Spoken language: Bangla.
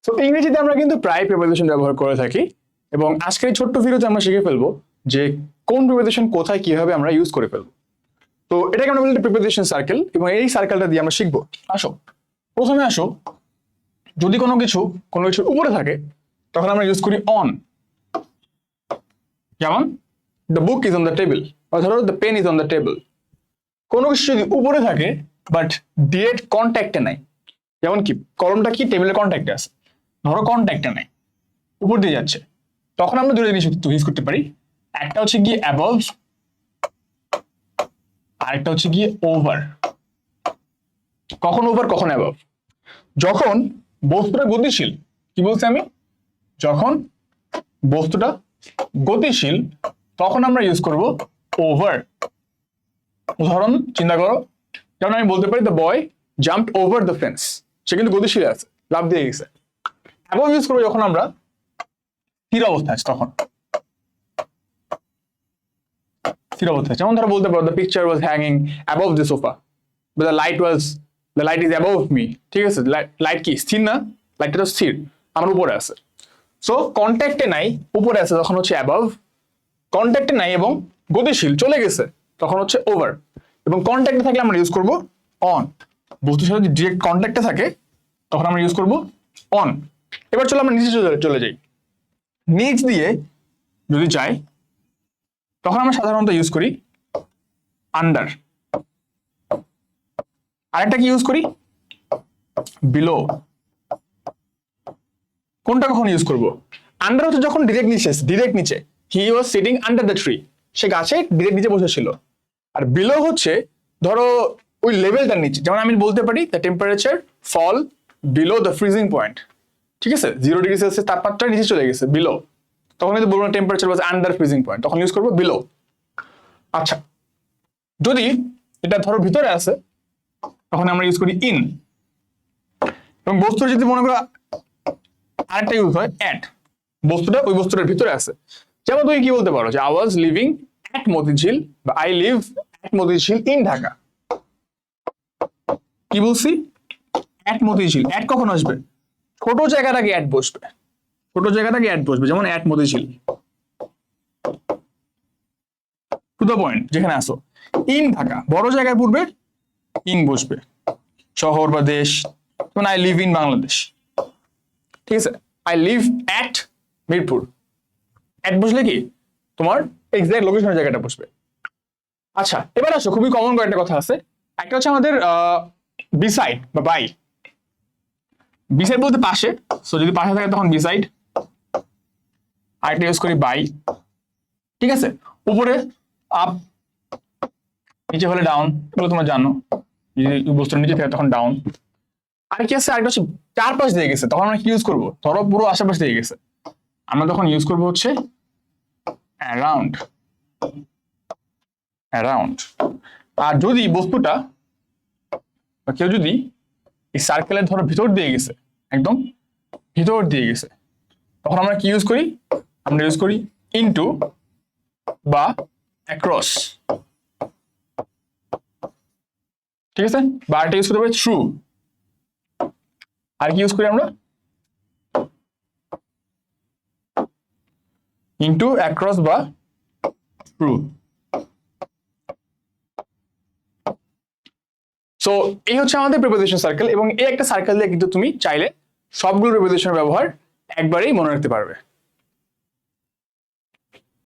তো ইংরেজিতে আমরা কিন্তু প্রায় প্রিপোজিশন ব্যবহার করে থাকি এবং আজকের এই ছোট্ট ভিডিওতে আমরা শিখে ফেলবো যে কোন প্রিপোজিশন কোথায় কিভাবে আমরা ইউজ করে ফেলবো। তো এটাকে আমরা বলি প্রিপোজিশন সার্কেল এবং এই সার্কেলটা দিয়ে আমরা শিখবো। প্রথমে আসো, যদি কোনো কিছুর উপরে থাকে তখন আমরা ইউজ করি অন। যেমন the book is on the table, বা ধরো the pen is on the table. কোনো কিছু যদি উপরে থাকে বাট ডিরেক্ট কন্ট্যাক্টে নাই, যেমন কি কলমটা কি টেবিলের কন্ট্যাক্টে আছে, ধরো কন্ট্যাক্টে নাই, উপর দিয়ে যাচ্ছে, তখন আমরা দুটো জিনিস ইউজ করতে পারি। একটা হচ্ছে গিয়ে অ্যাবভ, আরেকটা হচ্ছে গিয়ে ওভার। কখন ওভার কখন অ্যাবভ? যখন বস্তুটা গতিশীল, কি বলছি আমি, যখন বস্তুটা গতিশীল তখন আমরা ইউজ করব ওভার। উদাহরণ চিন্তা করো, যেমন আমি বলতে পারি the boy jumped over the fence, সে কিন্তু গতিশীল আছে, লাফ দিয়ে গেছে। অ্যাবভ ইউজ করবো যখন আমরা স্থির অবস্থায় আছে, তখন স্থির অবস্থায়। যেমন ধরো বলতে পারো the picture was hanging above the sofa, the light is above me. ঠিক আছে, লাইট কি স্থির না, লাইটটা তো স্থির, আমার উপরে আছে। সো কন্ট্যাক্টে নাই, উপরে আছে, তখন হচ্ছে অ্যাবভ। কন্ট্যাক্টে নাই এবং গতিশীল, চলে গেছে, তখন হচ্ছে ওভার। এবং কন্ট্যাক্টে থাকলে আমরা ইউজ করব অন। বস্তুর সাথে যদি ডিরেক্ট কন্ট্যাক্টে থাকে তখন আমরা ইউজ করব অন। এবার চলো আমরা নিচে চলে যাই। নিচ দিয়ে যদি যাই তখন আমরা সাধারণত ইউজ করি আন্ডার। আরেকটা কি ইউজ করি বিলো। কোনটা কখন ইউজ করব? আন্ডার হচ্ছে যখন ডিরেক্ট নিচে, he was sitting under the tree, সে গাছে ডিরেক্ট নিচে বসেছিল। আর বিলো হচ্ছে ধরো ওই লেভেলটার নিচে, যেমন আমি বলতে পারি the temperature fall below the freezing point. ঠিক আছে, 0 ডিগ্রি সেলসিয়াস তাপমাত্রা নিচে চলে গেছে, বিলো। তখন কিন্তু বলবো না temperature was under freezing point, তখন ইউজ করবো বিলো। আচ্ছা, যদি এটা ধরো ভিতরে আছে তখন আমরা ইউজ করি ইন। এবং বস্তুর যদি মনে করো আরেকটা ইউজ হয় অ্যাট, বস্তুটা ওই বস্তুটার ভিতরে আছে। যেমন তুমি কি বলতে পারো যে I was living at Motijheel, বা I live at Motijheel in Dhaka. কি বলছি? অ্যাট মতিঝিল। অ্যাট কখন আসবে? ছোট জায়গাটাকে অ্যাট বসবে, যেমন at Motijheel, to the point যেখানে আসো। ইন ঢাকা, বড় জায়গায় পূর্বে ইন বসবে, শহর বা দেশ, যেমন আই লিভ ইন বাংলাদেশ। ঠিক আছে, I live at Mirpur. At বসলে কি তোমার এক্সাক্ট লোকেশনের জায়গাটা বসবে। আচ্ছা, এবার আসো, খুবই কমন কয়েকটা কথা আছে। একটা হচ্ছে আমাদের বিসাইড বা বাই। বিসাইড বলতে পাশে, সো যদি পাশে থাকে তখন বিসাইড। আরেকটা ইউজ করি বাই। ঠিক আছে, উপরে আপ, নিচে হলে ডাউন, এগুলো তোমরা জানো, যদি বস্তুর নিচে থাকে তখন ডাউন। আর কি আছে, আরেকটা হচ্ছে চারপাশ দিয়ে গেছে, তখন আমরা কি ইউজ করবো? ধরো পুরো আশেপাশ দিয়ে গেছে, আমরা তখন ইউজ করবো হচ্ছে অ্যারাউন্ড। আর যদি বস্তুটা বা কেউ যদি এই সার্কেলের ধরো ভিতর দিয়ে গেছে, একদম ভিতর দিয়ে গেছে, তখন আমরা কি ইউজ করি? আমরা ইউজ করি ইনটু বা অ্যাক্রস। ঠিক আছে, বা আরেকটা ইউজ করতে পারি থ্রু। আর কি ইউজ করি আমরা? ইনটু, অ্যাক্রস বা থ্রু। সো এই হচ্ছে আমাদের প্রিপোজিশন সার্কেল, এবং এই একটা সার্কেল দিয়ে কিন্তু তুমি চাইলে সবগুলো প্রিপোজিশনের ব্যবহার একবারেই মনে রাখতে পারবে।